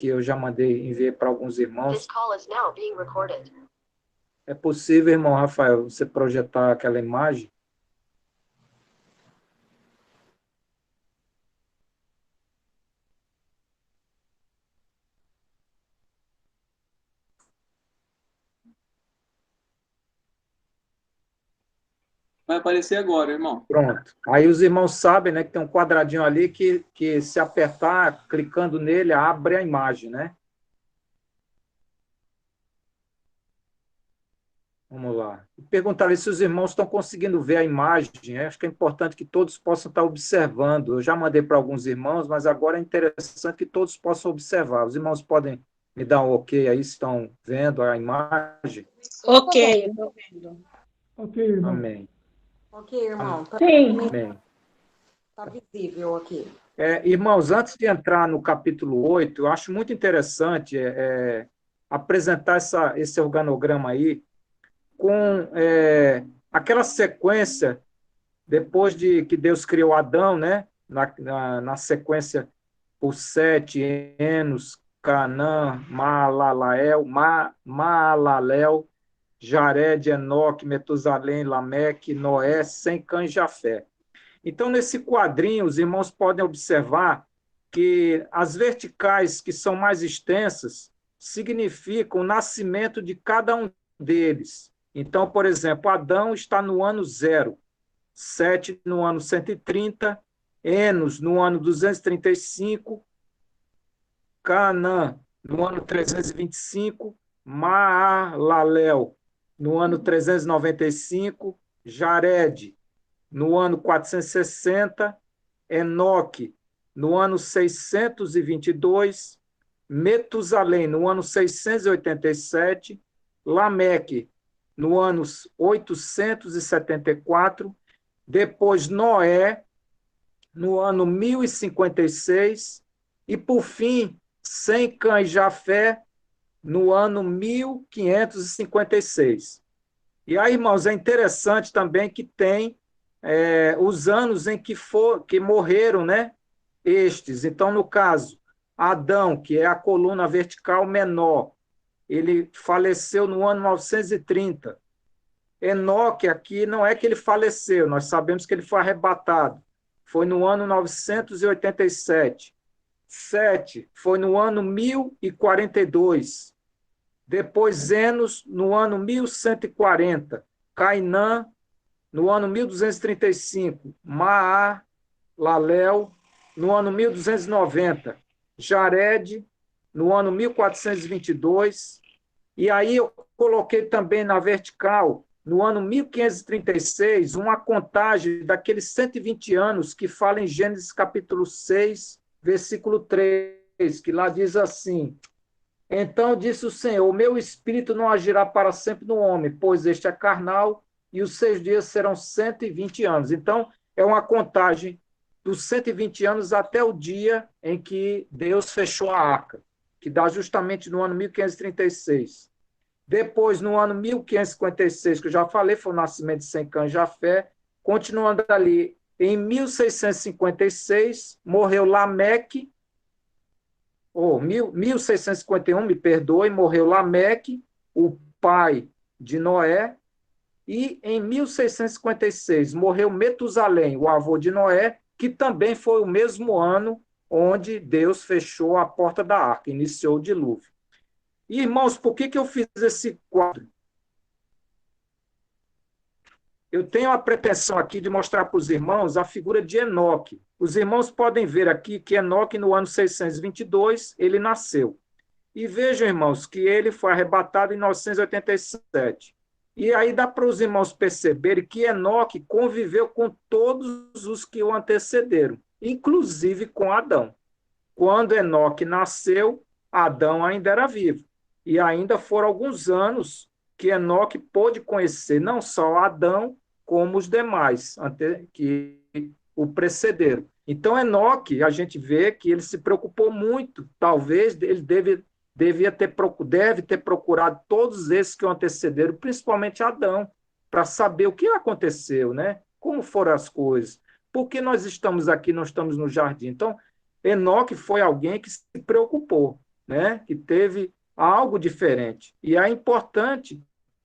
que eu já enviei para alguns irmãos. É possível, irmão Rafael, você projetar aquela imagem? Vai aparecer agora, irmão. Pronto. Aí os irmãos sabem, né, que tem um quadradinho ali que se apertar, clicando nele, abre a imagem, né? Vamos lá. Perguntaram se os irmãos estão conseguindo ver a imagem. Acho que é importante que todos possam estar observando. Eu já mandei para alguns irmãos, mas agora é interessante que todos possam observar. Os irmãos podem me dar um ok aí, se estão vendo a imagem? Ok, estou vendo. Ok, irmão. Amém. Ok, irmão. Sim. Amém. Está visível aqui. Irmãos, antes de entrar no capítulo 8, eu acho muito interessante apresentar esse organograma aí com aquela sequência, depois de que Deus criou Adão, né? Na sequência, por Sete, Enos, Canaã, Maalalel, Jared, Enoque, Metusalém, Lameque, Noé, Sem, Cã e Jafé. Então, nesse quadrinho, os irmãos podem observar que as verticais que são mais extensas significam o nascimento de cada um deles. Então, por exemplo, Adão está no ano 0, Sete no ano 130, Enos no ano 235, Canaã no ano 325, Maalalel no ano 395, Jared no ano 460, Enoque no ano 622, Metusalém no ano 687, Lameque no ano 874, depois Noé no ano 1056 e, por fim, Sem, Cã e Jafé no ano 1556. E aí, irmãos, é interessante também que tem os anos em que morreram, né, estes. Então, no caso, Adão, que é a coluna vertical menor, ele faleceu no ano 930. Enoque aqui não é que ele faleceu, nós sabemos que ele foi arrebatado. Foi no ano 987. Sete foi no ano 1042. Depois Enos, no ano 1140. Cainã, no ano 1235. Maalalel, no ano 1290. Jared, no ano 1422. E aí eu coloquei também na vertical, no ano 1536, uma contagem daqueles 120 anos que fala em Gênesis capítulo 6, versículo 3, que lá diz assim: Então disse o Senhor, o meu espírito não agirá para sempre no homem, pois este é carnal, e os 6 dias serão 120 anos. Então, é uma contagem dos 120 anos até o dia em que Deus fechou a arca, que dá justamente no ano 1536. Depois, no ano 1556, que eu já falei, foi o nascimento de Sem, Cã e Jafé. Continuando ali, em 1656, morreu Lameque, ou 1651, me perdoe, morreu Lameque, o pai de Noé, e em 1656 morreu Metusalém, o avô de Noé, que também foi o mesmo ano onde Deus fechou a porta da arca, iniciou o dilúvio. E, irmãos, por que eu fiz esse quadro? Eu tenho a pretensão aqui de mostrar para os irmãos a figura de Enoque. Os irmãos podem ver aqui que Enoque, no ano 622, ele nasceu. E vejam, irmãos, que ele foi arrebatado em 987. E aí dá para os irmãos perceberem que Enoque conviveu com todos os que o antecederam, inclusive com Adão. Quando Enoque nasceu, Adão ainda era vivo. E ainda foram alguns anos que Enoque pôde conhecer não só Adão, como os demais que o precederam. Então, Enoque, a gente vê que ele se preocupou muito. Talvez ele deve ter procurado todos esses que o antecederam, principalmente Adão, para saber o que aconteceu, né? Como foram as coisas. Por que nós estamos aqui, não estamos no jardim? Então, Enoque foi alguém que se preocupou. né, que teve algo diferente. E é importante,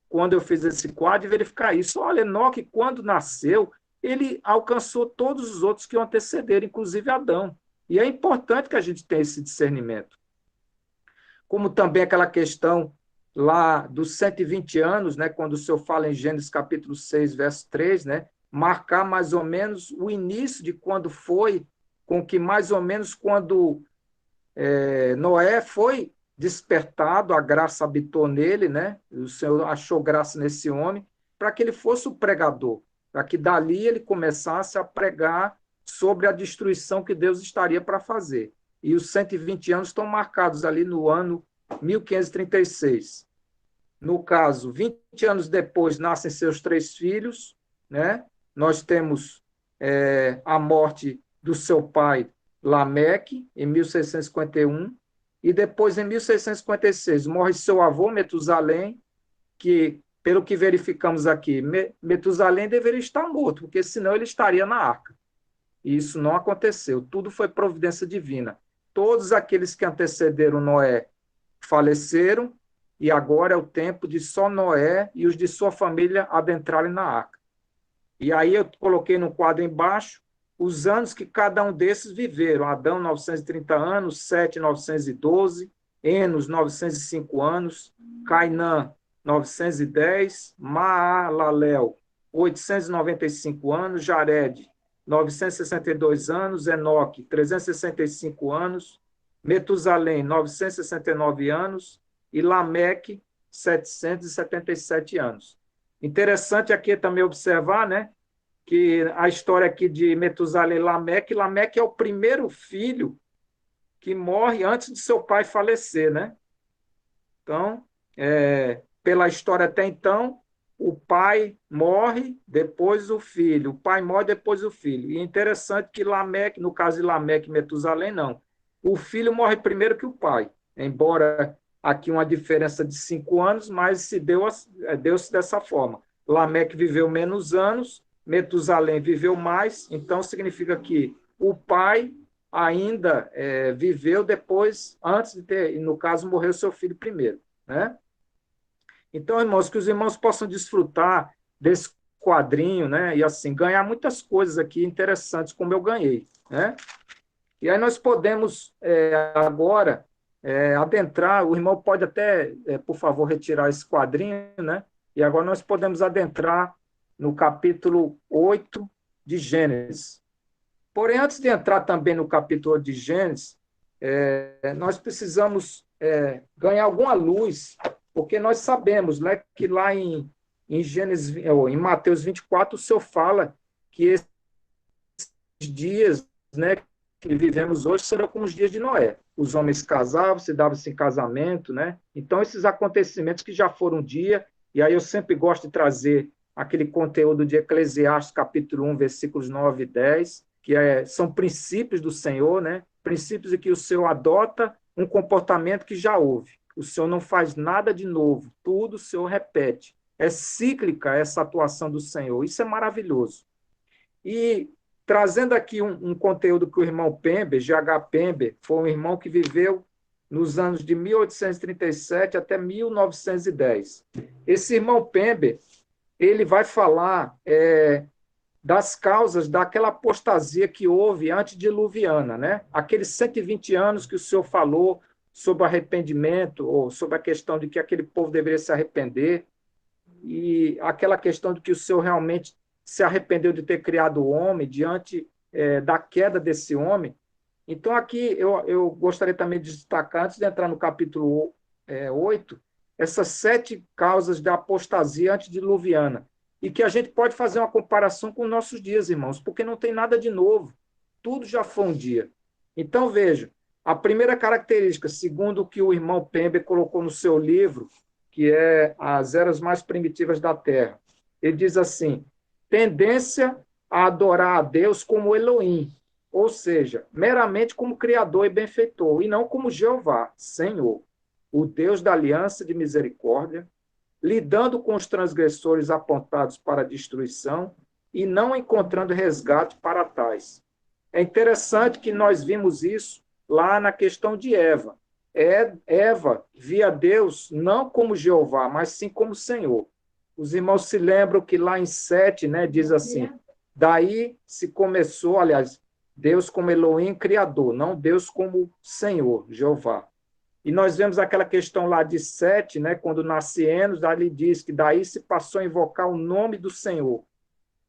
quando eu fiz esse quadro, verificar isso. Olha, Enoque, quando nasceu, ele alcançou todos os outros que o antecederam, inclusive Adão. E é importante que a gente tenha esse discernimento. Como também aquela questão lá dos 120 anos, né, quando o Senhor fala em Gênesis capítulo 6, verso 3, né, marcar mais ou menos o início de quando foi, com que mais ou menos quando Noé foi despertado, a graça habitou nele, né, o Senhor achou graça nesse homem, para que ele fosse o pregador, para que dali ele começasse a pregar sobre a destruição que Deus estaria para fazer. E os 120 anos estão marcados ali no ano 1536. No caso, 20 anos depois, nascem seus 3 filhos, né? Nós temos a morte do seu pai, Lameque, em 1651, e depois, em 1656, morre seu avô, Metusalém, que, pelo que verificamos aqui, Metusalém deveria estar morto, porque senão ele estaria na arca. E isso não aconteceu, tudo foi providência divina. Todos aqueles que antecederam Noé faleceram, e agora é o tempo de só Noé e os de sua família adentrarem na arca. E aí eu coloquei no quadro embaixo os anos que cada um desses viveram. Adão, 930 anos, Sete, 912, Enos, 905 anos, Cainã, 910, Maalalel, 895 anos, Jared, 962 anos, Enoque, 365 anos, Metusalém, 969 anos, e Lameque, 777 anos. Interessante aqui também observar, né, que a história aqui de Metusalém e Lameque é o primeiro filho que morre antes de seu pai falecer, né? Então, pela história até então, o pai morre, depois o filho. O pai morre, depois o filho. E é interessante que Lameque, no caso de Lameque e Metusalém, não. O filho morre primeiro que o pai, embora aqui uma diferença de 5 anos, mas deu-se dessa forma. Lameque viveu menos anos, Metusalém viveu mais, então significa que o pai ainda viveu depois, antes de ter, no caso, morreu seu filho primeiro, né? Então, irmãos, que os irmãos possam desfrutar desse quadrinho, né? E assim, ganhar muitas coisas aqui interessantes, como eu ganhei, né? E aí nós podemos agora adentrar, o irmão pode até, por favor, retirar esse quadrinho, né? E agora nós podemos adentrar no capítulo 8 de Gênesis. Porém, antes de entrar também no capítulo 8 de Gênesis, nós precisamos ganhar alguma luz, porque nós sabemos, né, que lá em Gênesis, ou em Mateus 24, o Senhor fala que esses dias, né, que vivemos hoje serão como os dias de Noé. Os homens casavam, se davam-se em casamento, né? Então, esses acontecimentos que já foram um dia, e aí eu sempre gosto de trazer aquele conteúdo de Eclesiastes, capítulo 1, versículos 9 e 10, que são princípios do Senhor, né? Princípios em que o Senhor adota um comportamento que já houve. O Senhor não faz nada de novo, tudo o Senhor repete. É cíclica essa atuação do Senhor, isso é maravilhoso. E trazendo aqui um conteúdo que o irmão Pember, G.H. Pember, foi um irmão que viveu nos anos de 1837 até 1910. Esse irmão Pember, ele vai falar das causas daquela apostasia que houve antediluviana, né? Aqueles 120 anos que o senhor falou sobre arrependimento, ou sobre a questão de que aquele povo deveria se arrepender, e aquela questão de que o senhor realmente se arrependeu de ter criado o homem diante da queda desse homem. Então, aqui eu gostaria também de destacar, antes de entrar no capítulo 8, essas 7 causas da apostasia antediluviana, e que a gente pode fazer uma comparação com os nossos dias, irmãos, porque não tem nada de novo, tudo já foi um dia. Então, veja, a primeira característica, segundo o que o irmão Pember colocou no seu livro, que é As Eras Mais Primitivas da Terra, ele diz assim: tendência a adorar a Deus como Elohim, ou seja, meramente como Criador e benfeitor, e não como Jeová, Senhor, o Deus da aliança de misericórdia, lidando com os transgressores apontados para a destruição e não encontrando resgate para tais. É interessante que nós vimos isso lá na questão de Eva. Eva via Deus não como Jeová, mas sim como Senhor. Os irmãos se lembram que lá em 7, né, diz assim, daí se começou, aliás, Deus como Elohim, Criador, não Deus como Senhor, Jeová. E nós vemos aquela questão lá de 7, né, quando nasce Enos, ali diz que daí se passou a invocar o nome do Senhor,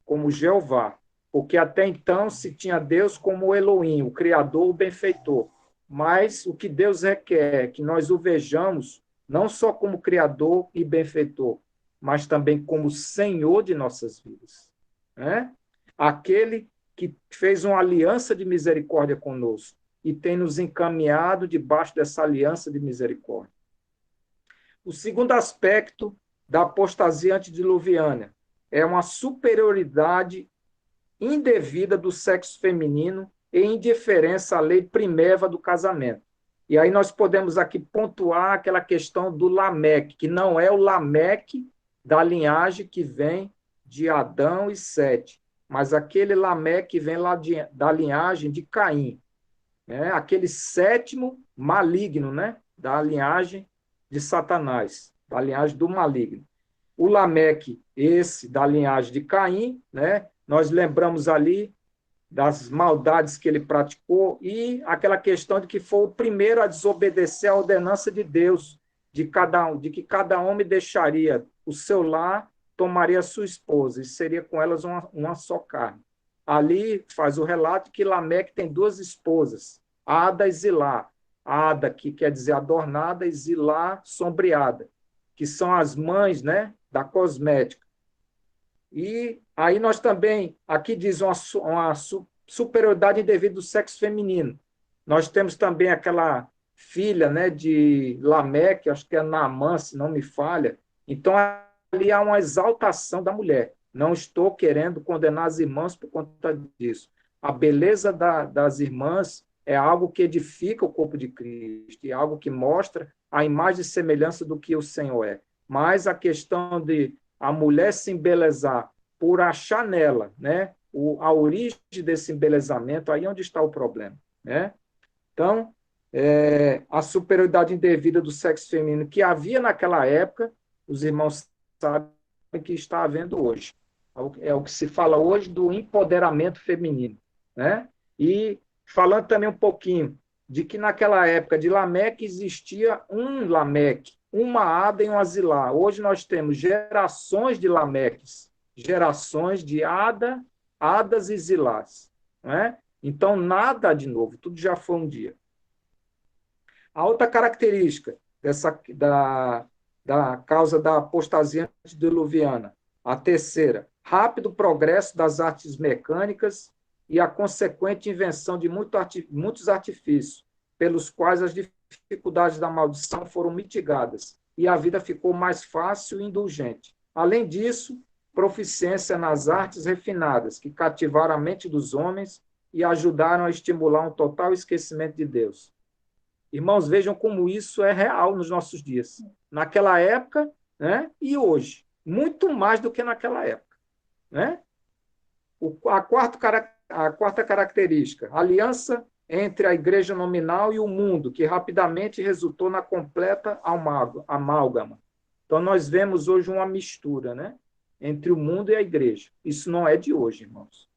como Jeová, porque até então se tinha Deus como Elohim, o Criador, o benfeitor. Mas o que Deus requer é que nós o vejamos não só como Criador e benfeitor, mas também como Senhor de nossas vidas. Né? Aquele que fez uma aliança de misericórdia conosco e tem nos encaminhado debaixo dessa aliança de misericórdia. O segundo aspecto da apostasia antediluviana é uma superioridade indevida do sexo feminino e indiferença à lei primeva do casamento. E aí nós podemos aqui pontuar aquela questão do Lameque, que não é o Lameque da linhagem que vem de Adão e Sete, mas aquele Lameque que vem lá da linhagem de Caim, né? Aquele sétimo maligno, né? Da linhagem de Satanás, da linhagem do maligno. O Lameque, esse da linhagem de Caim, né? Nós lembramos ali das maldades que ele praticou e aquela questão de que foi o primeiro a desobedecer a ordenança de Deus, de que cada homem deixaria o seu lar, tomaria a sua esposa e seria com elas uma só carne. Ali faz o relato que Lameque tem duas esposas, Ada e Zilá. Ada, que quer dizer adornada, e Zilá, sombreada, que são as mães, né, da cosmética. E aí nós também, aqui diz uma superioridade indevida do sexo feminino. Nós temos também aquela filha, né, de Lameque, acho que é Naamã, se não me falha. Então, ali há uma exaltação da mulher. Não estou querendo condenar as irmãs por conta disso. A beleza das irmãs é algo que edifica o corpo de Cristo, é algo que mostra a imagem e semelhança do que o Senhor é. Mas a questão de a mulher se embelezar por achar nela, né, a origem desse embelezamento, aí é onde está o problema. Né? Então, a superioridade indevida do sexo feminino que havia naquela época, os irmãos sabem que está havendo hoje. É o que se fala hoje do empoderamento feminino. Né? E falando também um pouquinho de que naquela época de Lameque existia um Lameque, uma Ada e um Zilá. Hoje nós temos gerações de Lameques, gerações de Adas e Zilás. Né? Então, nada de novo, tudo já foi um dia. A outra característica da causa da apostasia antediluviana, a terceira, rápido progresso das artes mecânicas e a consequente invenção de muitos artifícios, pelos quais as dificuldades da maldição foram mitigadas e a vida ficou mais fácil e indulgente. Além disso, proficiência nas artes refinadas, que cativaram a mente dos homens e ajudaram a estimular um total esquecimento de Deus. Irmãos, vejam como isso é real nos nossos dias. Naquela época, né, e hoje. Muito mais do que naquela época. Né? A quarta característica, aliança entre a igreja nominal e o mundo, que rapidamente resultou na completa amálgama. Então, nós vemos hoje uma mistura, né, entre o mundo e a igreja. Isso não é de hoje, irmãos.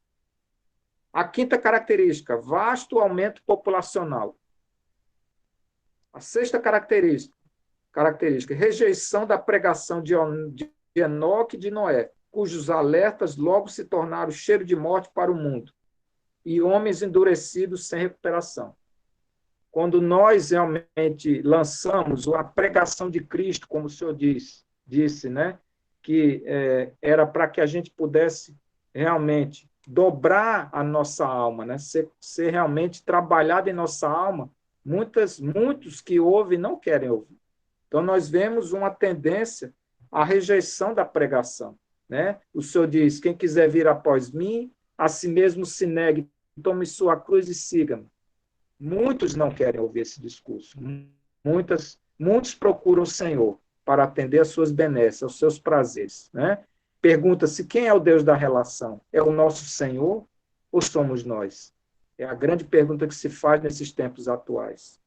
A quinta característica, vasto aumento populacional. A sexta característica, rejeição da pregação de Enoque e de Noé, cujos alertas logo se tornaram cheiro de morte para o mundo, e homens endurecidos sem recuperação. Quando nós realmente lançamos a pregação de Cristo, como o Senhor disse, né, que era para que a gente pudesse realmente dobrar a nossa alma, né, ser realmente trabalhado em nossa alma, muitos que ouvem não querem ouvir. Então, nós vemos uma tendência à rejeição da pregação. Né? O Senhor diz, quem quiser vir após mim, a si mesmo se negue, tome sua cruz e siga-me. Muitos não querem ouvir esse discurso. Muitos procuram o Senhor para atender às suas benesses, aos seus prazeres. Né? Pergunta-se quem é o Deus da relação? É o nosso Senhor ou somos nós? É a grande pergunta que se faz nesses tempos atuais.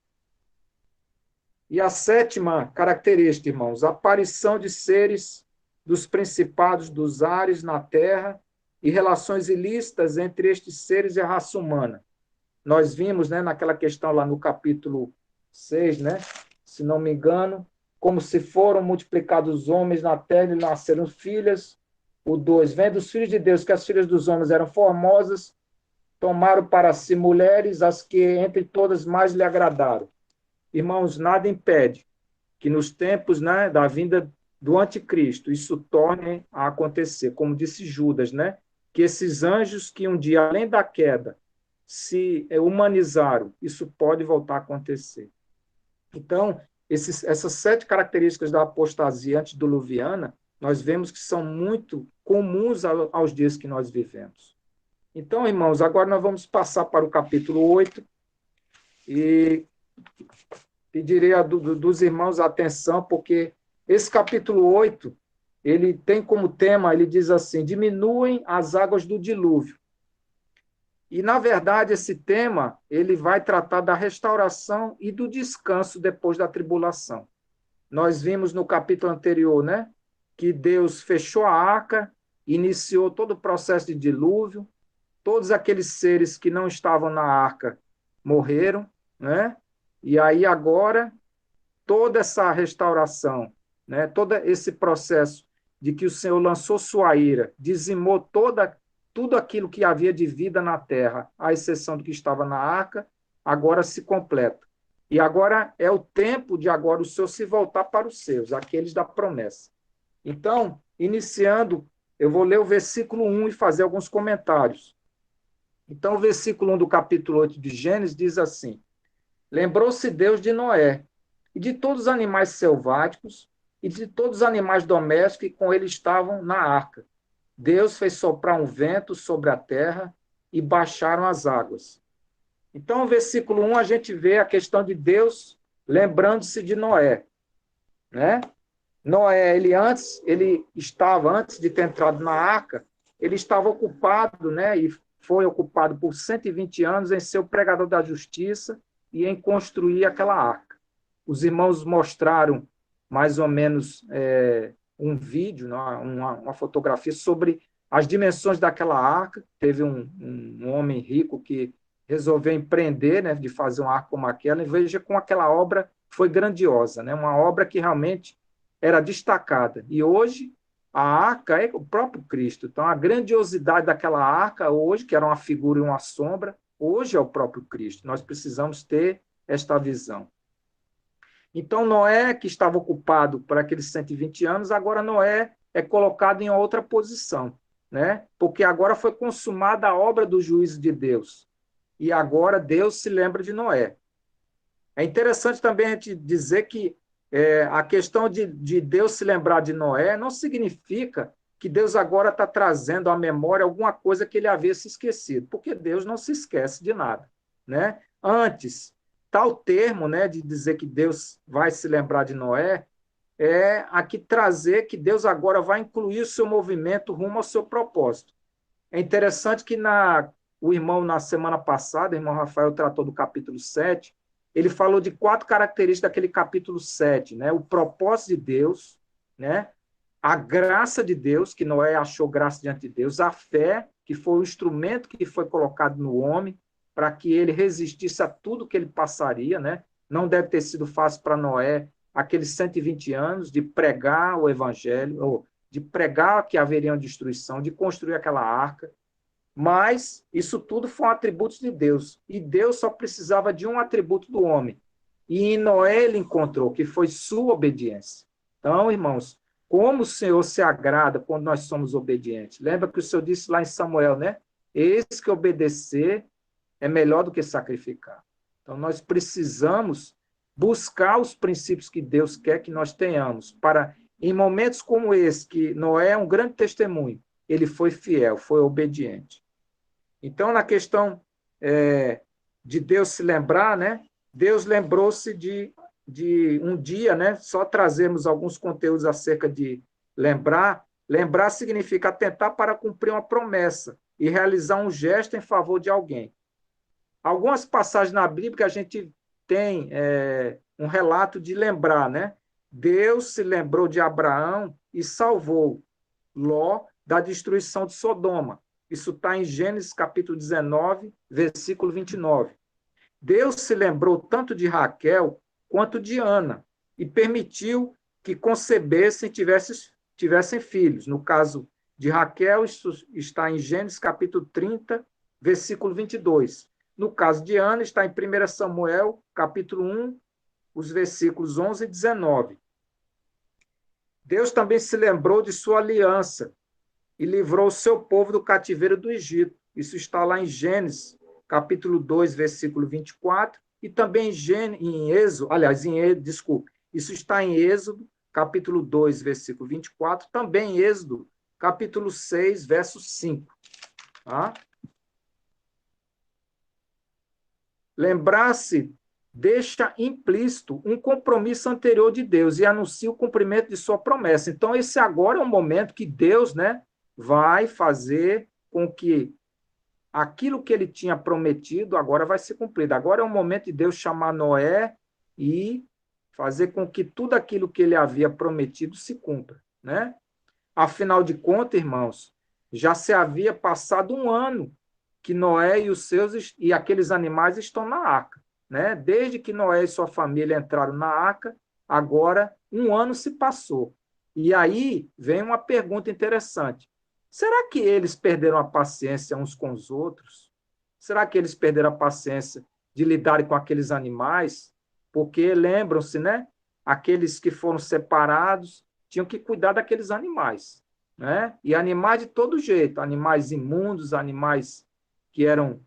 E a sétima característica, irmãos, a aparição de seres dos principados dos ares na terra e relações ilícitas entre estes seres e a raça humana. Nós vimos, né, naquela questão lá no capítulo 6, né, se não me engano, como se foram multiplicados os homens na terra e nasceram filhas. O 2, vendo os filhos de Deus que as filhas dos homens eram formosas, tomaram para si mulheres, as que entre todas mais lhe agradaram. Irmãos, nada impede que nos tempos, né, da vinda do anticristo isso torne a acontecer, como disse Judas, né, que esses anjos que um dia, além da queda, se humanizaram, isso pode voltar a acontecer. Então, essas 7 características da apostasia antediluviana, nós vemos que são muito comuns aos dias que nós vivemos. Então, irmãos, agora nós vamos passar para o capítulo 8 e pedirei dos irmãos atenção, porque esse capítulo 8, ele tem como tema, ele diz assim, diminuem as águas do dilúvio. E, na verdade, esse tema ele vai tratar da restauração e do descanso depois da tribulação. Nós vimos no capítulo anterior, né, que Deus fechou a arca, iniciou todo o processo de dilúvio, todos aqueles seres que não estavam na arca morreram, né? E aí agora toda essa restauração, né, todo esse processo de que o Senhor lançou sua ira, dizimou tudo aquilo que havia de vida na terra, à exceção do que estava na arca, agora se completa. E agora é o tempo de agora o Senhor se voltar para os seus, aqueles da promessa. Então, iniciando, eu vou ler o versículo 1 e fazer alguns comentários. Então, o versículo 1 do capítulo 8 de Gênesis diz assim, lembrou-se Deus de Noé, e de todos os animais selváticos, e de todos os animais domésticos que com ele estavam na arca. Deus fez soprar um vento sobre a terra e baixaram as águas. Então, no versículo 1, a gente vê a questão de Deus lembrando-se de Noé, né? Noé, ele estava, antes de ter entrado na arca, ele estava ocupado, né? E foi ocupado por 120 anos em ser o pregador da justiça e em construir aquela arca. Os irmãos mostraram mais ou menos um vídeo, uma fotografia sobre as dimensões daquela arca. Teve um homem rico que resolveu empreender, né, de fazer uma arca como aquela, e veja como aquela obra foi grandiosa, né, uma obra que realmente era destacada. E hoje a arca é o próprio Cristo. Então, a grandiosidade daquela arca hoje, que era uma figura e uma sombra, hoje é o próprio Cristo. Nós precisamos ter esta visão. Então, Noé, que estava ocupado por aqueles 120 anos, agora Noé é colocado em outra posição, né? Porque agora foi consumada a obra do juízo de Deus. E agora Deus se lembra de Noé. É interessante também a gente dizer que a questão de Deus se lembrar de Noé não significa que Deus agora está trazendo à memória alguma coisa que ele havia se esquecido, porque Deus não se esquece de nada, né? Antes, tal termo, né, de dizer que Deus vai se lembrar de Noé, é aqui trazer que Deus agora vai incluir o seu movimento rumo ao seu propósito. É interessante que o irmão, na semana passada, o irmão Rafael tratou do capítulo 7, ele falou de 4 características daquele capítulo 7, né? O propósito de Deus, né? A graça de Deus, que Noé achou graça diante de Deus, a fé, que foi o instrumento que foi colocado no homem para que ele resistisse a tudo que ele passaria, né? Não deve ter sido fácil para Noé aqueles 120 anos de pregar o evangelho, ou de pregar que haveria uma destruição, de construir aquela arca. Mas isso tudo foi um atributo de Deus. E Deus só precisava de um atributo do homem. E em Noé ele encontrou, que foi sua obediência. Então, irmãos, como o Senhor se agrada quando nós somos obedientes. Lembra que o Senhor disse lá em Samuel, né? Eis que obedecer é melhor do que sacrificar. Então, nós precisamos buscar os princípios que Deus quer que nós tenhamos, para, em momentos como esse, que Noé é um grande testemunho, ele foi fiel, foi obediente. Então, na questão de Deus se lembrar, né? Deus lembrou-se de um dia, né? Só trazemos alguns conteúdos acerca de lembrar. Lembrar significa atentar para cumprir uma promessa e realizar um gesto em favor de alguém. Algumas passagens na Bíblia que a gente tem um relato de lembrar, né? Deus se lembrou de Abraão e salvou Ló da destruição de Sodoma. Isso está em Gênesis capítulo 19, versículo 29. Deus se lembrou tanto de Raquel quanto de Ana e permitiu que concebessem e tivessem filhos. No caso de Raquel, isso está em Gênesis capítulo 30, versículo 22. No caso de Ana, está em 1 Samuel, capítulo 1, os versículos 11 e 19. Deus também se lembrou de sua aliança e livrou o seu povo do cativeiro do Egito. Isso está lá em Gênesis, capítulo 2, versículo 24, e também em Êxodo, desculpe, isso está em Êxodo, capítulo 2, versículo 24, também em Êxodo, capítulo 6, verso 5. Tá? Lembrar-se deixa implícito um compromisso anterior de Deus e anuncia o cumprimento de sua promessa. Então, esse agora é o momento que Deus, né, vai fazer com que aquilo que ele tinha prometido agora vai ser cumprido. Agora é o momento de Deus chamar Noé e fazer com que tudo aquilo que ele havia prometido se cumpra, né? Afinal de contas, irmãos, já se havia passado um ano que Noé e os seus e aqueles animais estão na arca, né? Desde que Noé e sua família entraram na arca, agora um ano se passou. E aí vem uma pergunta interessante. Será que eles perderam a paciência uns com os outros? Será que eles perderam a paciência de lidarem com aqueles animais? Porque lembram-se, né? Aqueles que foram separados tinham que cuidar daqueles animais, né? E animais de todo jeito, animais imundos, animais que eram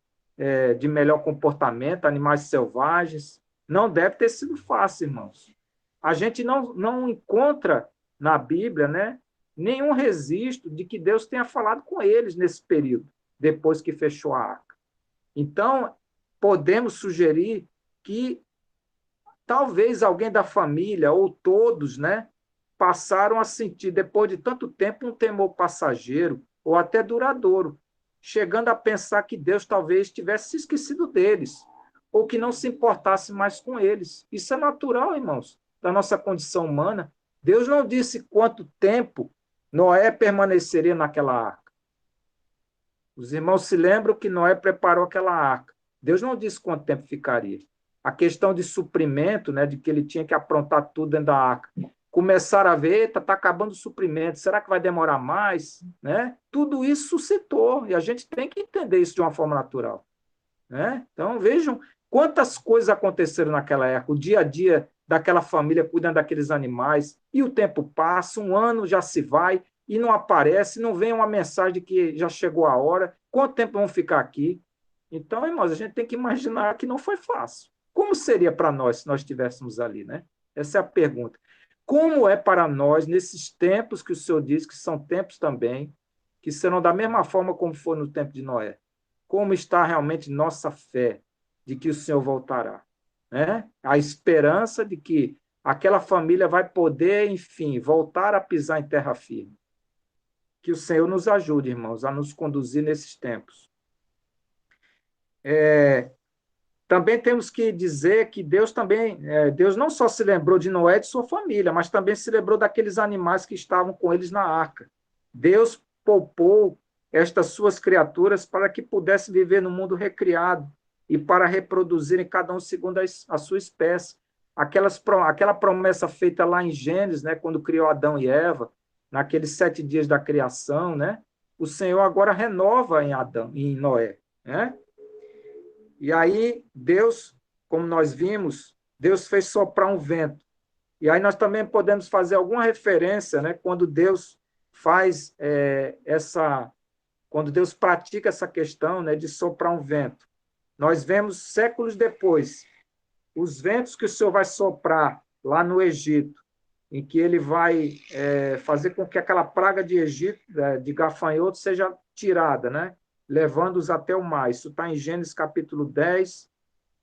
de melhor comportamento, animais selvagens. Não deve ter sido fácil, irmãos. A gente não encontra na Bíblia, né, nenhum registro de que Deus tenha falado com eles nesse período, depois que fechou a arca. Então, podemos sugerir que talvez alguém da família, ou todos, né, passaram a sentir, depois de tanto tempo, um temor passageiro ou até duradouro, chegando a pensar que Deus talvez tivesse se esquecido deles, ou que não se importasse mais com eles. Isso é natural, irmãos, da nossa condição humana. Deus não disse quanto tempo Noé permaneceria naquela arca. Os irmãos se lembram que Noé preparou aquela arca. Deus não disse quanto tempo ficaria. A questão de suprimento, né, de que ele tinha que aprontar tudo dentro da arca. Começaram a ver, está acabando o suprimento, será que vai demorar mais? Né? Tudo isso suscitou, e a gente tem que entender isso de uma forma natural. Né? Então, vejam quantas coisas aconteceram naquela época, o dia a dia daquela família cuidando daqueles animais, e o tempo passa, um ano já se vai, e não aparece, não vem uma mensagem de que já chegou a hora, quanto tempo vão ficar aqui? Então, irmãos, a gente tem que imaginar que não foi fácil. Como seria para nós se nós estivéssemos ali, né? Essa é a pergunta. Como é para nós, nesses tempos que o Senhor diz que são tempos também, que serão da mesma forma como foi no tempo de Noé? Como está realmente nossa fé de que o Senhor voltará? Né? A esperança de que aquela família vai poder, enfim, voltar a pisar em terra firme. Que o Senhor nos ajude, irmãos, a nos conduzir nesses tempos. Também temos que dizer que Deus não só se lembrou de Noé e de sua família, mas também se lembrou daqueles animais que estavam com eles na arca. Deus poupou estas suas criaturas para que pudessem viver no mundo recriado e para reproduzirem cada um segundo a sua espécie. Aquela promessa feita lá em Gênesis, né, quando criou Adão e Eva, naqueles 7 dias da criação, né, o Senhor agora renova em Noé, né? E aí, Deus, como nós vimos, Deus fez soprar um vento. E aí nós também podemos fazer alguma referência, né, quando Deus faz quando Deus pratica essa questão, né, de soprar um vento. Nós vemos séculos depois os ventos que o Senhor vai soprar lá no Egito, em que ele vai fazer com que aquela praga de Egito, de gafanhoto, seja tirada, né? Levando-os até o mar. Isso está em Gênesis capítulo 10,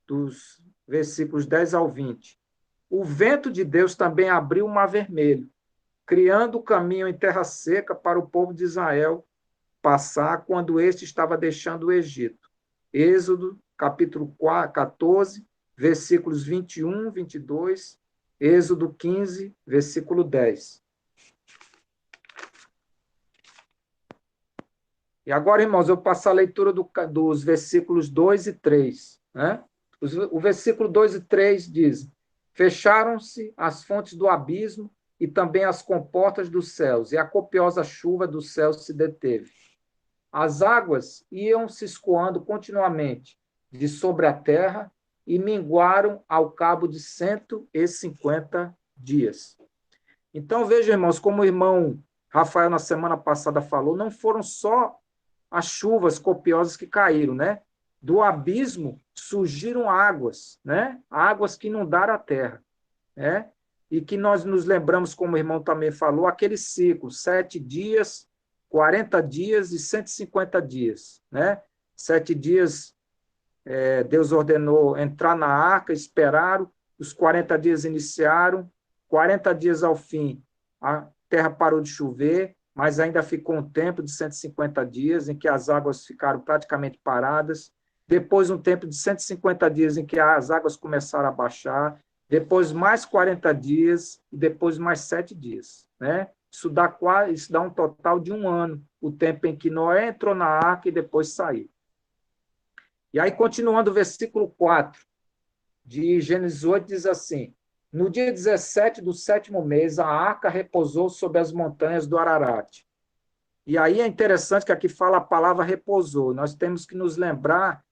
dos versículos 10 ao 20. O vento de Deus também abriu o Mar Vermelho, criando o caminho em terra seca para o povo de Israel passar quando este estava deixando o Egito. Êxodo, capítulo 14, versículos 21, 22, Êxodo 15, versículo 10. E agora, irmãos, eu vou passar a leitura dos versículos 2 e 3. Né? O versículo 2 e 3 diz: fecharam-se as fontes do abismo e também as comportas dos céus, e a copiosa chuva dos céus se deteve. As águas iam se escoando continuamente de sobre a terra e minguaram ao cabo de 150 dias. Então, veja, irmãos, como o irmão Rafael, na semana passada, falou, não foram só as chuvas copiosas que caíram, né? Do abismo surgiram águas, né? Águas que inundaram a terra, né? E que nós nos lembramos, como o irmão também falou, aquele ciclo, 7 dias, 40 dias e 150 dias, né? 7 dias, Deus ordenou entrar na arca, esperaram, os 40 dias iniciaram, 40 dias ao fim, a terra parou de chover, mas ainda ficou um tempo de 150 dias em que as águas ficaram praticamente paradas, depois um tempo de 150 dias em que as águas começaram a baixar, depois mais 40 dias e depois mais 7 dias. Né? Isso dá um total de um ano, o tempo em que Noé entrou na arca e depois saiu. E aí, continuando o versículo 4 de Gênesis 8, diz assim: no dia 17 do 7º mês, a arca repousou sobre as montanhas do Ararat. E aí é interessante que aqui fala a palavra repousou. Nós temos que nos lembrar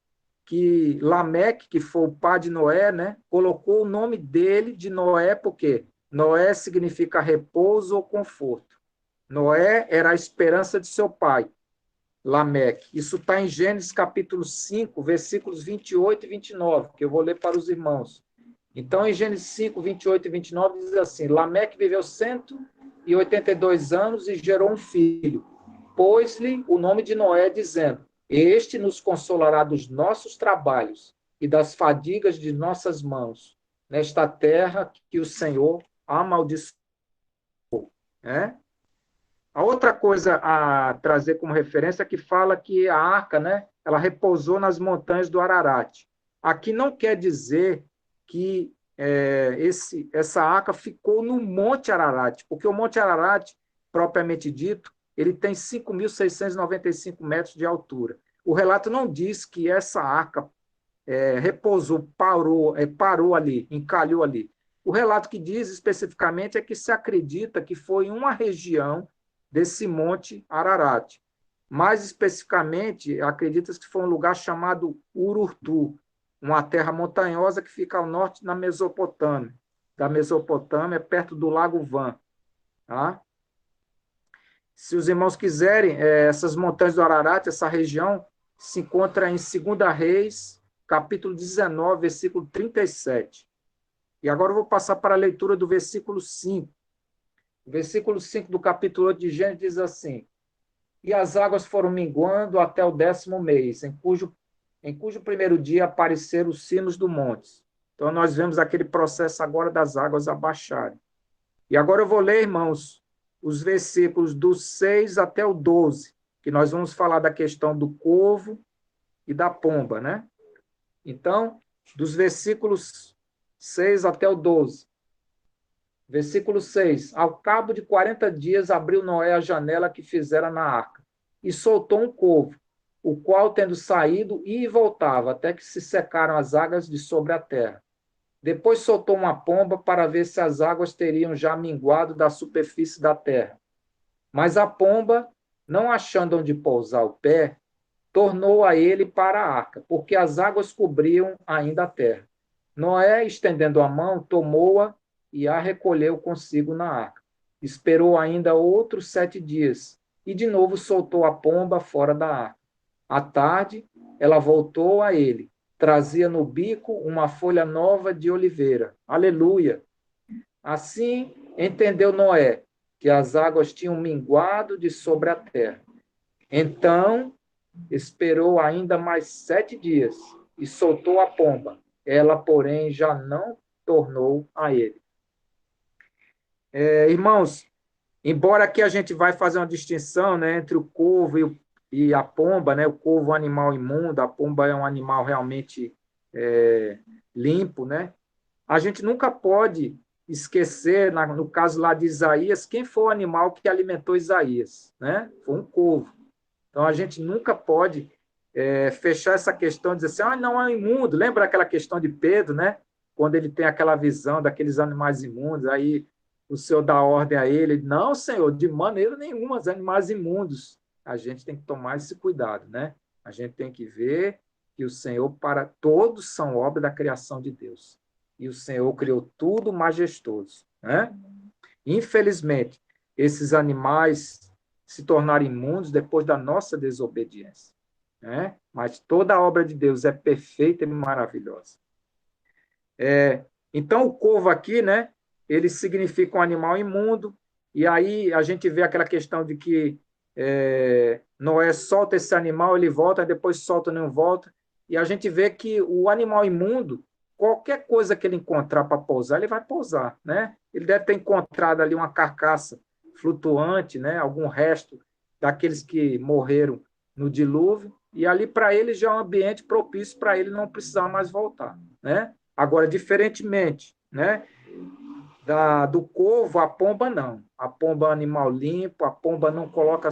que Lameque, que foi o pai de Noé, né, colocou o nome dele de Noé, porque Noé significa repouso ou conforto. Noé era a esperança de seu pai, Lameque. Isso está em Gênesis capítulo 5, versículos 28 e 29, que eu vou ler para os irmãos. Então, em Gênesis 5, 28 e 29, diz assim: Lameque viveu 182 anos e gerou um filho. Pôs-lhe o nome de Noé, dizendo: este nos consolará dos nossos trabalhos e das fadigas de nossas mãos, nesta terra que o Senhor amaldiçoou. É? A outra coisa a trazer como referência é que fala que a arca, né, ela repousou nas montanhas do Ararat. Aqui não quer dizer que essa arca ficou no Monte Ararat, porque o Monte Ararat, propriamente dito, ele tem 5.695 metros de altura. O relato não diz que essa arca repousou, parou ali, encalhou ali. O relato que diz especificamente é que se acredita que foi uma região desse Monte Ararat. Mais especificamente, acredita-se que foi um lugar chamado Ururtu, uma terra montanhosa que fica ao norte da Mesopotâmia. Da Mesopotâmia, perto do Lago Van. Tá? Se os irmãos quiserem, essas montanhas do Ararat, essa região, se encontra em 2 Reis, capítulo 19, versículo 37. E agora eu vou passar para a leitura do versículo 5. O versículo 5 do capítulo 8 de Gênesis diz assim: e as águas foram minguando até o 10º mês, em cujo primeiro dia apareceram os cimos do monte. Então, nós vemos aquele processo agora das águas abaixarem. E agora eu vou ler, irmãos, os versículos do 6 até o 12, que nós vamos falar da questão do corvo e da pomba, né? Então, dos versículos 6 até o 12. Versículo 6. Ao cabo de 40 dias, abriu Noé a janela que fizera na arca, e soltou um corvo, o qual, tendo saído, ia e voltava, até que se secaram as águas de sobre a terra. Depois soltou uma pomba para ver se as águas teriam já minguado da superfície da terra. Mas a pomba, não achando onde pousar o pé, tornou a ele para a arca, porque as águas cobriam ainda a terra. Noé, estendendo a mão, tomou-a e a recolheu consigo na arca. Esperou ainda outros 7 dias, e de novo soltou a pomba fora da arca. À tarde, ela voltou a ele. Trazia no bico uma folha nova de oliveira. Aleluia! Assim entendeu Noé que as águas tinham minguado de sobre a terra. Então esperou ainda mais 7 dias e soltou a pomba. Ela, porém, já não tornou a ele. Irmãos, embora aqui a gente vai fazer uma distinção, né, entre o corvo e a pomba, né? O corvo é um animal imundo, a pomba é um animal realmente limpo, né? A gente nunca pode esquecer, no caso lá de Isaías, quem foi o animal que alimentou Isaías, né? Foi um corvo. Então, a gente nunca pode fechar essa questão e dizer assim, não é imundo. Lembra aquela questão de Pedro, né? Quando ele tem aquela visão daqueles animais imundos, aí o Senhor dá ordem a ele, não, Senhor, de maneira nenhuma, os animais imundos. A gente tem que tomar esse cuidado, né? A gente tem que ver que o Senhor, para todos, são obra da criação de Deus. E o Senhor criou tudo majestoso, né? Infelizmente, esses animais se tornaram imundos depois da nossa desobediência, né? Mas toda a obra de Deus é perfeita e maravilhosa. Então, o corvo aqui, né? Ele significa um animal imundo, e aí a gente vê aquela questão de que Noé solta esse animal, ele volta, depois solta, não volta, e a gente vê que o animal imundo, qualquer coisa que ele encontrar para pousar, ele vai pousar, né? Ele deve ter encontrado ali uma carcaça flutuante, né? Algum resto daqueles que morreram no dilúvio, e ali para ele já é um ambiente propício para ele não precisar mais voltar, né? Agora, diferentemente, né, do corvo, a pomba não. A pomba é um animal limpo, a pomba não coloca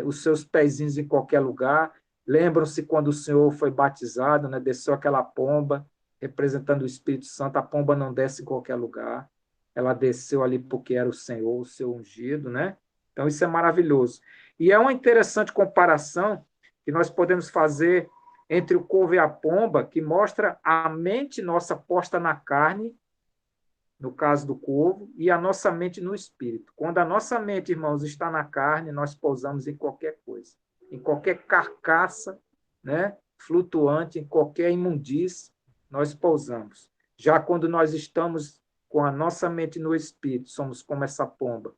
os seus pezinhos em qualquer lugar. Lembram-se quando o Senhor foi batizado, né, desceu aquela pomba, representando o Espírito Santo, a pomba não desce em qualquer lugar. Ela desceu ali porque era o Senhor, o seu ungido, né? Então, isso é maravilhoso. E é uma interessante comparação que nós podemos fazer entre o corvo e a pomba, que mostra a mente nossa posta na carne, no caso do corvo, e a nossa mente no espírito. Quando a nossa mente, irmãos, está na carne, nós pousamos em qualquer coisa, em qualquer carcaça, né, flutuante, em qualquer imundície, nós pousamos. Já quando nós estamos com a nossa mente no espírito, somos como essa pomba,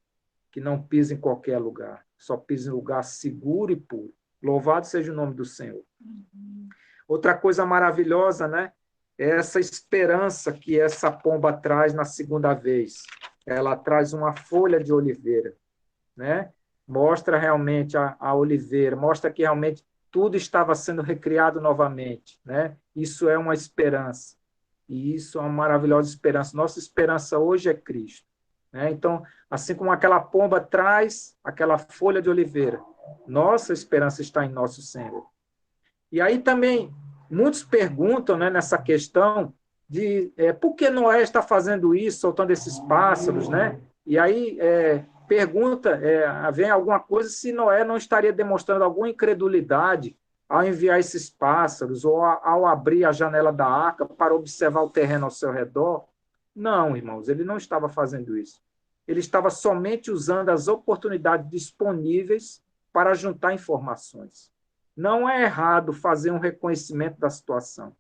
que não pisa em qualquer lugar, só pisa em lugar seguro e puro. Louvado seja o nome do Senhor. Outra coisa maravilhosa, né? É essa esperança que essa pomba traz na segunda vez. Ela traz uma folha de oliveira, né? Mostra realmente a oliveira, mostra que realmente tudo estava sendo recriado novamente, né? Isso é uma esperança. E isso é uma maravilhosa esperança. Nossa esperança hoje é Cristo, né? Então, assim como aquela pomba traz aquela folha de oliveira, nossa esperança está em nosso Senhor. E aí também muitos perguntam, né, nessa questão de por que Noé está fazendo isso, soltando esses pássaros, né? E aí pergunta, vem alguma coisa se Noé não estaria demonstrando alguma incredulidade ao enviar esses pássaros ou ao abrir a janela da arca para observar o terreno ao seu redor. Não, irmãos, ele não estava fazendo isso. Ele estava somente usando as oportunidades disponíveis para juntar informações. Não é errado fazer um reconhecimento da situação.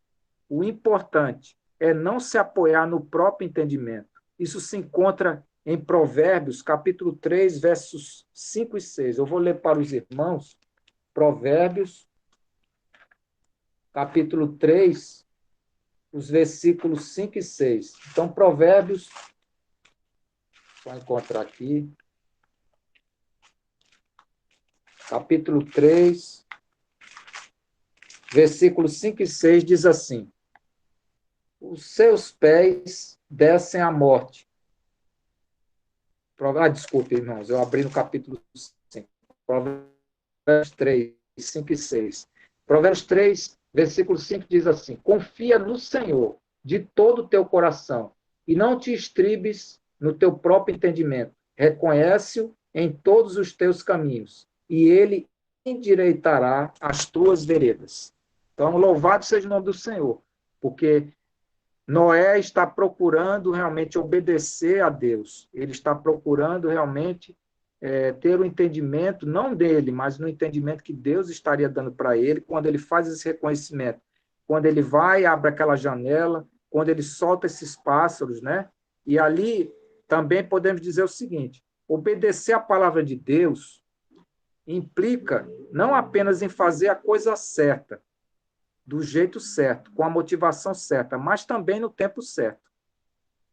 O importante é não se apoiar no próprio entendimento. Isso se encontra em Provérbios, capítulo 3, versos 5 e 6. Eu vou ler para os irmãos. Provérbios, capítulo 3, os versículos 5 e 6. Então, Provérbios, vou encontrar aqui. Capítulo 3, versículos 5 e 6 diz assim: os seus pés descem à morte. Desculpe, irmãos, eu abri no capítulo 5. Provérbios 3, 5 e 6. Provérbios 3, versículo 5 diz assim: confia no Senhor de todo o teu coração e não te estribes no teu próprio entendimento. Reconhece-o em todos os teus caminhos e ele endireitará as tuas veredas. Então, louvado seja o nome do Senhor, porque Noé está procurando realmente obedecer a Deus. Ele está procurando realmente ter o entendimento, não dele, mas no entendimento que Deus estaria dando para ele quando ele faz esse reconhecimento. Quando ele vai, abre aquela janela, quando ele solta esses pássaros, né? E ali também podemos dizer o seguinte: obedecer a palavra de Deus implica não apenas em fazer a coisa certa, do jeito certo, com a motivação certa, mas também no tempo certo.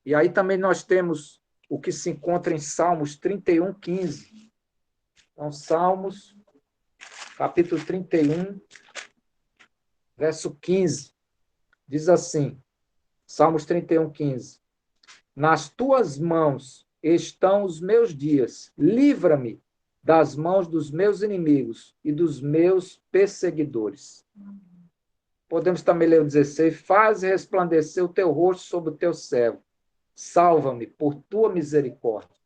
E aí também nós temos o que se encontra em Salmos 31, 15. Então, Salmos, capítulo 31, verso 15. Diz assim, Salmos 31:15. Nas tuas mãos estão os meus dias. Livra-me das mãos dos meus inimigos e dos meus perseguidores. Podemos também ler o 16. Faz resplandecer o teu rosto sobre o teu servo. Salva-me por tua misericórdia.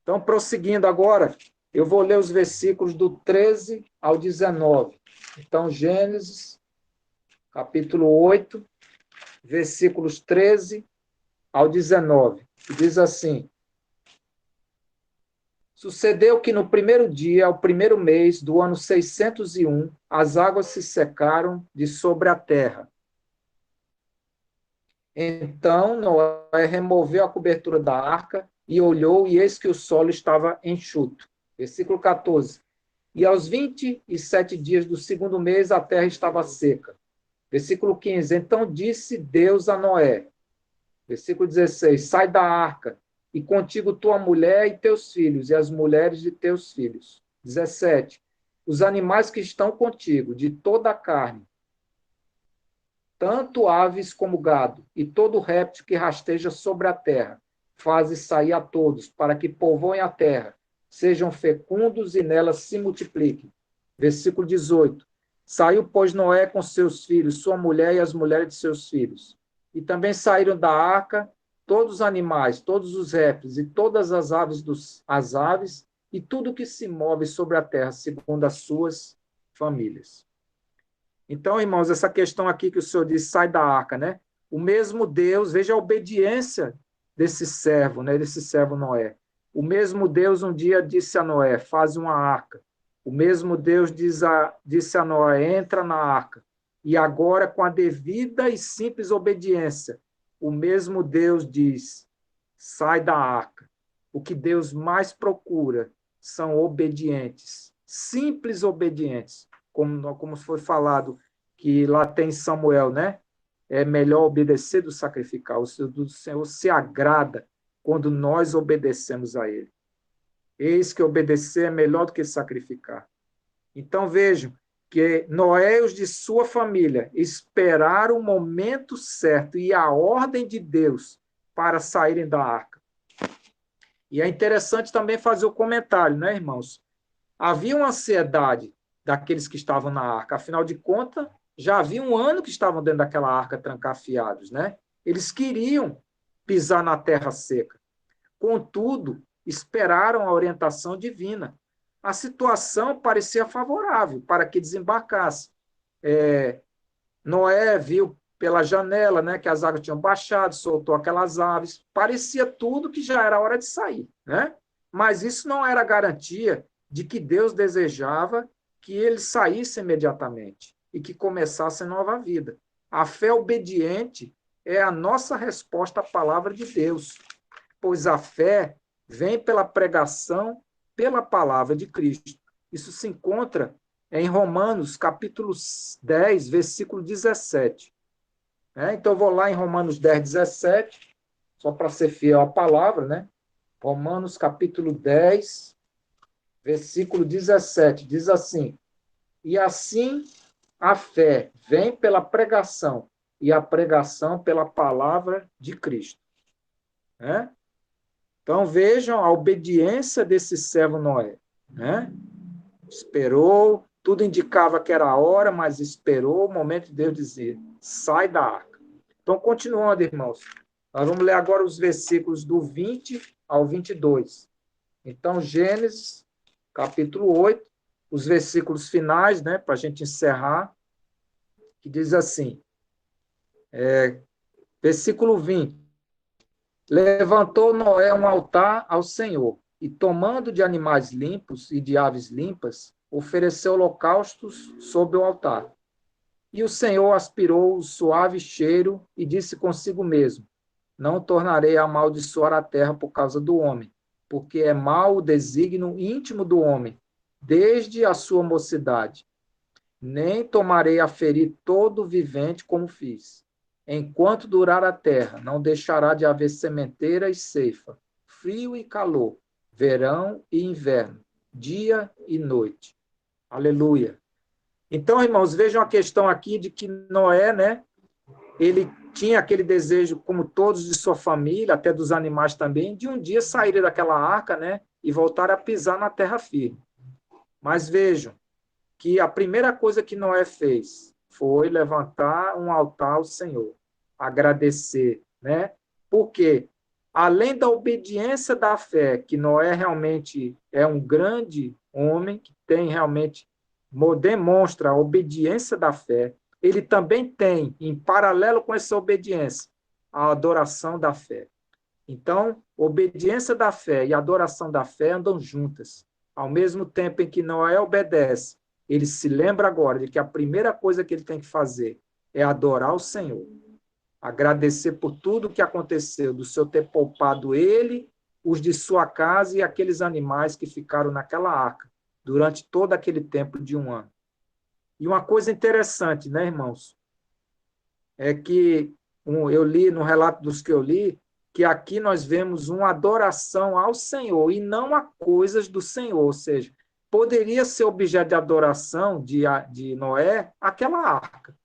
Então, prosseguindo agora, eu vou ler os versículos do 13 ao 19. Então, Gênesis, capítulo 8, versículos 13 ao 19. Diz assim: Sucedeu que no primeiro dia, ao primeiro mês do ano 601, as águas se secaram de sobre a terra. Então Noé removeu a cobertura da arca e olhou, e eis que o solo estava enxuto. Versículo 14. E aos 27 dias do segundo mês, a terra estava seca. Versículo 15. Então disse Deus a Noé. Versículo 16. Sai da arca, e contigo tua mulher e teus filhos, e as mulheres de teus filhos. 17. Os animais que estão contigo, de toda a carne, tanto aves como gado, e todo réptil que rasteja sobre a terra, faze sair a todos, para que povoem a terra, sejam fecundos e nela se multipliquem. Versículo 18. Saiu, pois, Noé com seus filhos, sua mulher e as mulheres de seus filhos. E também saíram da arca todos os animais, todos os répteis e todas as aves e tudo que se move sobre a terra, segundo as suas famílias. Então, irmãos, essa questão aqui que o Senhor diz, sai da arca, né? O mesmo Deus, veja a obediência desse servo, né? Desse servo Noé. O mesmo Deus um dia disse a Noé, faz uma arca. O mesmo Deus disse a Noé, entra na arca. E agora, com a devida e simples obediência, o mesmo Deus diz, sai da arca. O que Deus mais procura são obedientes, simples obedientes, como foi falado, que lá tem Samuel, né? É melhor obedecer do sacrificar. O Senhor se agrada quando nós obedecemos a Ele. Eis que obedecer é melhor do que sacrificar. Então vejam que Noé e os de sua família esperaram o momento certo e a ordem de Deus para saírem da arca. E é interessante também fazer o comentário, né, irmãos? Havia uma ansiedade daqueles que estavam na arca. Afinal de contas, já havia um ano que estavam dentro daquela arca trancafiados, né? Eles queriam pisar na terra seca. Contudo, esperaram a orientação divina. A situação parecia favorável para que desembarcasse. Noé viu pela janela, né, que as águas tinham baixado, soltou aquelas aves. Parecia tudo que já era hora de sair, né? Mas isso não era garantia de que Deus desejava que eles saíssem imediatamente e que começassem nova vida. A fé obediente é a nossa resposta à palavra de Deus, pois a fé vem pela pregação, pela palavra de Cristo. Isso se encontra em Romanos, capítulo 10, versículo 17. Então, eu vou lá em Romanos 10, 17, só para ser fiel à palavra, né? Romanos, capítulo 10, versículo 17, diz assim: E assim a fé vem pela pregação, e a pregação pela palavra de Cristo. Né? Então, vejam a obediência desse servo Noé. Né? Esperou, tudo indicava que era a hora, mas esperou o momento de Deus dizer, sai da arca. Então, continuando, irmãos, nós vamos ler agora os versículos do 20 ao 22. Então, Gênesis, capítulo 8, os versículos finais, né, para a gente encerrar, que diz assim, versículo 20. Levantou Noé um altar ao Senhor, e tomando de animais limpos e de aves limpas, ofereceu holocaustos sobre o altar. E o Senhor aspirou o suave cheiro e disse consigo mesmo, não tornarei a amaldiçoar a terra por causa do homem, porque é mau o desígnio íntimo do homem, desde a sua mocidade. Nem tomarei a ferir todo vivente como fiz. Enquanto durar a terra, não deixará de haver sementeira e ceifa, frio e calor, verão e inverno, dia e noite. Aleluia. Então, irmãos, vejam a questão aqui de que Noé, né, ele tinha aquele desejo, como todos de sua família, até dos animais também, de um dia sair daquela arca, né, e voltar a pisar na terra firme. Mas vejam que a primeira coisa que Noé fez foi levantar um altar ao Senhor, agradecer, né? Porque além da obediência da fé, que Noé realmente é um grande homem que tem realmente demonstra a obediência da fé, ele também tem, em paralelo com essa obediência, a adoração da fé. Então, obediência da fé e adoração da fé andam juntas. Ao mesmo tempo em que Noé obedece, ele se lembra agora de que a primeira coisa que ele tem que fazer é adorar o Senhor, agradecer por tudo que aconteceu, do Senhor ter poupado ele, os de sua casa e aqueles animais que ficaram naquela arca durante todo aquele tempo de um ano. E uma coisa interessante, né, irmãos, é que eu li, no relato dos que eu li, que aqui nós vemos uma adoração ao Senhor e não a coisas do Senhor, ou seja, poderia ser objeto de adoração de Noé aquela arca,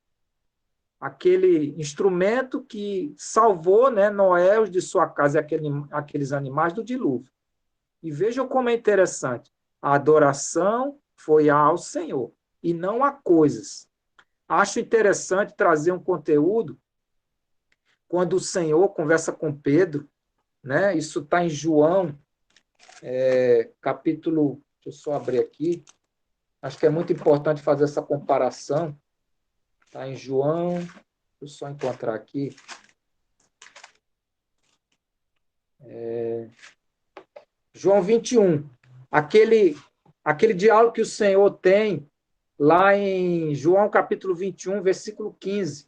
aquele instrumento que salvou, né, Noé, os de sua casa e aqueles animais do dilúvio. E vejam como é interessante, a adoração foi ao Senhor e não a coisas. Acho interessante trazer um conteúdo quando o Senhor conversa com Pedro, né? Isso está em João, capítulo. Deixa eu só abrir aqui. Acho que é muito importante fazer essa comparação. Está em João. Deixa eu só encontrar aqui. João 21. Aquele diálogo que o Senhor tem lá em João capítulo 21, versículo 15.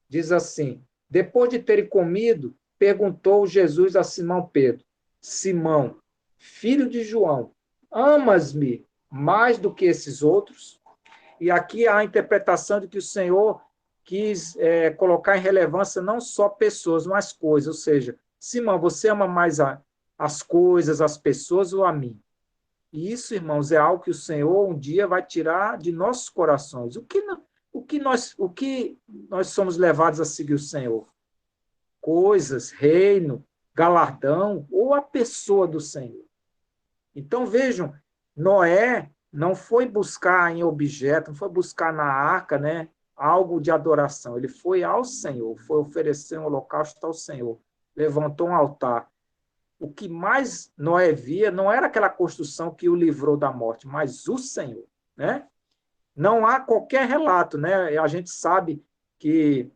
Diz assim: depois de terem comido, perguntou Jesus a Simão Pedro: Simão, filho de João, amas-me mais do que esses outros? E aqui há a interpretação de que o Senhor quis colocar em relevância não só pessoas, mas coisas. Ou seja, Simão, você ama mais as coisas, as pessoas ou a mim? E isso, irmãos, é algo que o Senhor um dia vai tirar de nossos corações. O que nós somos levados a seguir o Senhor? Coisas, reino, galardão ou a pessoa do Senhor? Então vejam, Noé não foi buscar em objeto, não foi buscar na arca, né, algo de adoração. Ele foi ao Senhor, foi oferecer um holocausto ao Senhor, levantou um altar. O que mais Noé via não era aquela construção que o livrou da morte, mas o Senhor, né? Não há qualquer relato, né? A gente sabe que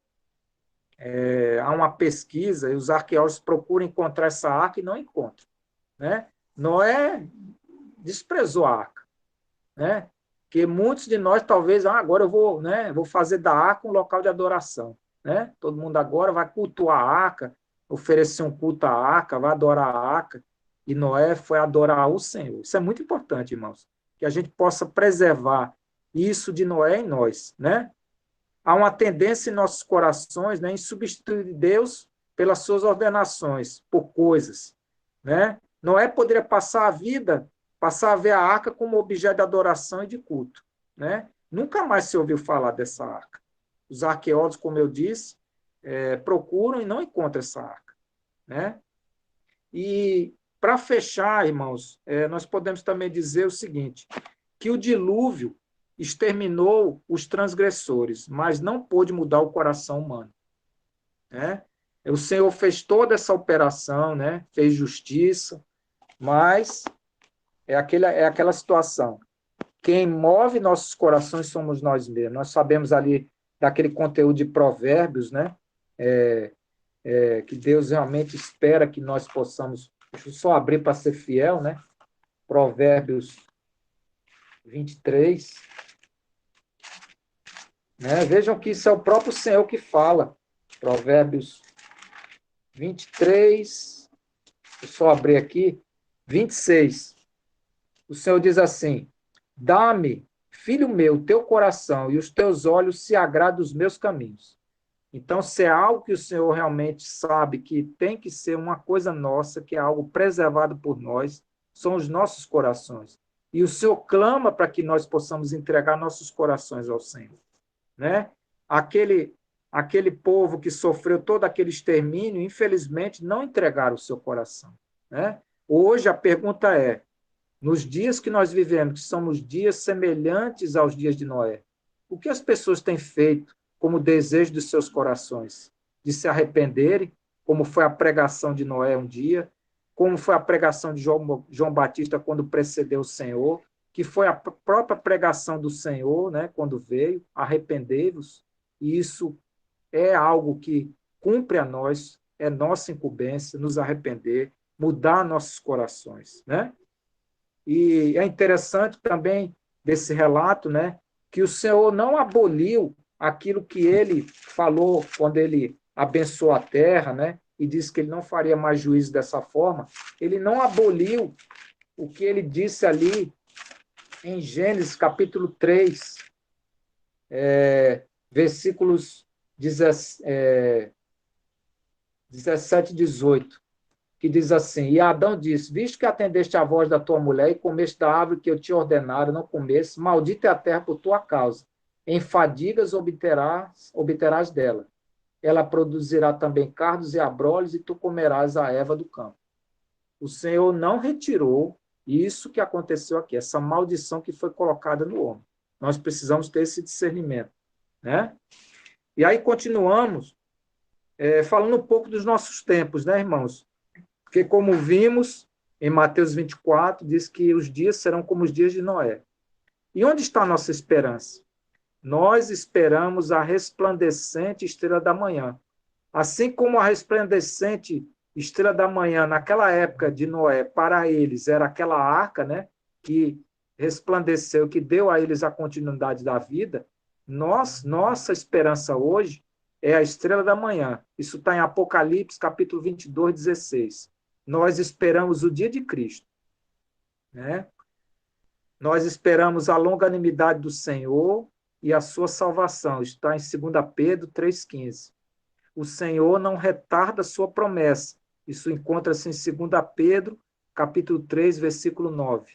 há uma pesquisa e os arqueólogos procuram encontrar essa arca e não encontram, né? Noé desprezou a arca, né? Que muitos de nós talvez, agora eu vou, né, vou fazer da arca um local de adoração, né? Todo mundo agora vai cultuar a arca, oferecer um culto à arca, vai adorar a arca, e Noé foi adorar o Senhor. Isso é muito importante, irmãos, que a gente possa preservar isso de Noé em nós, né? Há uma tendência em nossos corações, né, em substituir Deus pelas suas ordenações, por coisas, né? Noé poderia passar a ver a arca como objeto de adoração e de culto, né? Nunca mais se ouviu falar dessa arca. Os arqueólogos, como eu disse, procuram e não encontram essa arca, né? E para fechar, irmãos, nós podemos também dizer o seguinte, que o dilúvio exterminou os transgressores, mas não pôde mudar o coração humano, né? O Senhor fez toda essa operação, né? Fez justiça, mas é aquela situação. Quem move nossos corações somos nós mesmos. Nós sabemos ali daquele conteúdo de Provérbios, né? Que Deus realmente espera que nós possamos. Deixa eu só abrir para ser fiel, né? Provérbios 23. Né? Vejam que isso é o próprio Senhor que fala. Provérbios 23. Deixa eu só abrir aqui. 26. O Senhor diz assim: dá-me, filho meu, teu coração, e os teus olhos se agradam dos meus caminhos. Então, se é algo que o Senhor realmente sabe que tem que ser uma coisa nossa, que é algo preservado por nós, são os nossos corações. E o Senhor clama para que nós possamos entregar nossos corações ao Senhor, né? Aquele povo que sofreu todo aquele extermínio, infelizmente, não entregaram o seu coração, né? Hoje a pergunta é, nos dias que nós vivemos, que são os dias semelhantes aos dias de Noé, o que as pessoas têm feito como desejo dos seus corações? De se arrependerem, como foi a pregação de Noé um dia, como foi a pregação de João Batista quando precedeu o Senhor, que foi a própria pregação do Senhor, né, quando veio, arrependei-vos, e isso é algo que cumpre a nós, é nossa incumbência, nos arrepender, mudar nossos corações, né? E é interessante também desse relato, né, que o Senhor não aboliu aquilo que ele falou quando ele abençoou a terra, né, e disse que ele não faria mais juízo dessa forma. Ele não aboliu o que ele disse ali em Gênesis capítulo 3, versículos 17 e 18, que diz assim, e Adão disse, visto que atendeste à voz da tua mulher e comeste da árvore que eu te ordenara, não comesse, maldita é a terra por tua causa. Em fadigas obterás dela. Ela produzirá também cardos e abrolhos, e tu comerás a erva do campo. O Senhor não retirou isso que aconteceu aqui, essa maldição que foi colocada no homem. Nós precisamos ter esse discernimento, né? E aí continuamos falando um pouco dos nossos tempos, né, irmãos? Porque, como vimos em Mateus 24, diz que os dias serão como os dias de Noé. E onde está a nossa esperança? Nós esperamos a resplandecente estrela da manhã. Assim como a resplandecente estrela da manhã, naquela época de Noé, para eles era aquela arca, né, que resplandeceu, que deu a eles a continuidade da vida, nossa esperança hoje é a estrela da manhã. Isso está em Apocalipse, capítulo 22, 16. Nós esperamos o dia de Cristo, né? Nós esperamos a longanimidade do Senhor e a sua salvação. Está em 2 Pedro 3,15. O Senhor não retarda a sua promessa. Isso encontra-se em 2 Pedro, capítulo 3, versículo 9.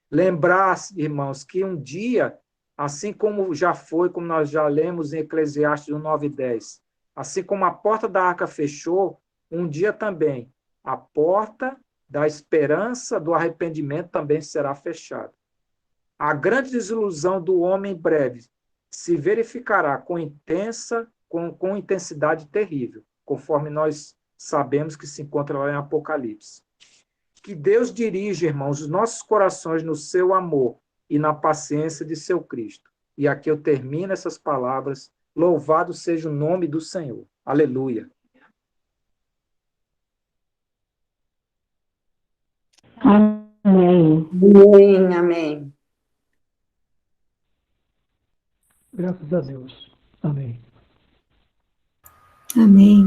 Lembrar, irmãos, que um dia, assim como já foi, como nós já lemos em Eclesiastes 9 e 10, assim como a porta da arca fechou, um dia também a porta da esperança do arrependimento também será fechada. A grande desilusão do homem breve se verificará com intensidade terrível, conforme nós sabemos que se encontra lá em Apocalipse. Que Deus dirija, irmãos, os nossos corações no seu amor e na paciência de seu Cristo. E aqui eu termino essas palavras. Louvado seja o nome do Senhor. Aleluia. Amém. Amém, amém. Graças a Deus. Amém. Amém.